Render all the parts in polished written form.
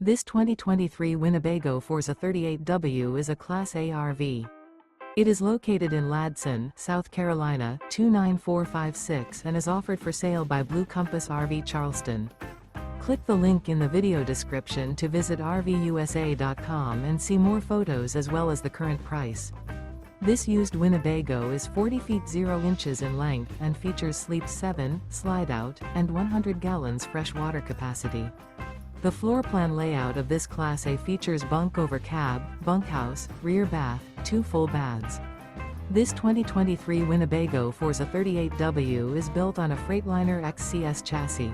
This 2023 Winnebago Forza 38w is a Class A RV. It is located in Ladson, South Carolina, 29456 and is offered for sale by Blue Compass RV Charleston. Click the link in the video description to visit RVUSA.com and see more photos as well as the current price. This used Winnebago is 40 feet 0 inches in length and features Sleep 7, Slideout, and 100 gallons fresh water capacity. The floor plan layout of this Class A features Bunk Over Cab, Bunkhouse, rear bath, 2 full baths. This 2023 Winnebago Forza 38w is built on a Freightliner XCS chassis.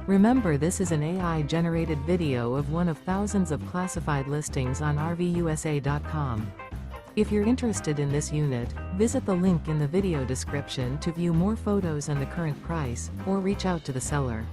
Remember, this is an AI-generated video of one of thousands of classified listings on RVUSA.com. If you're interested in this unit, visit the link in the video description to view more photos and the current price, or reach out to the seller.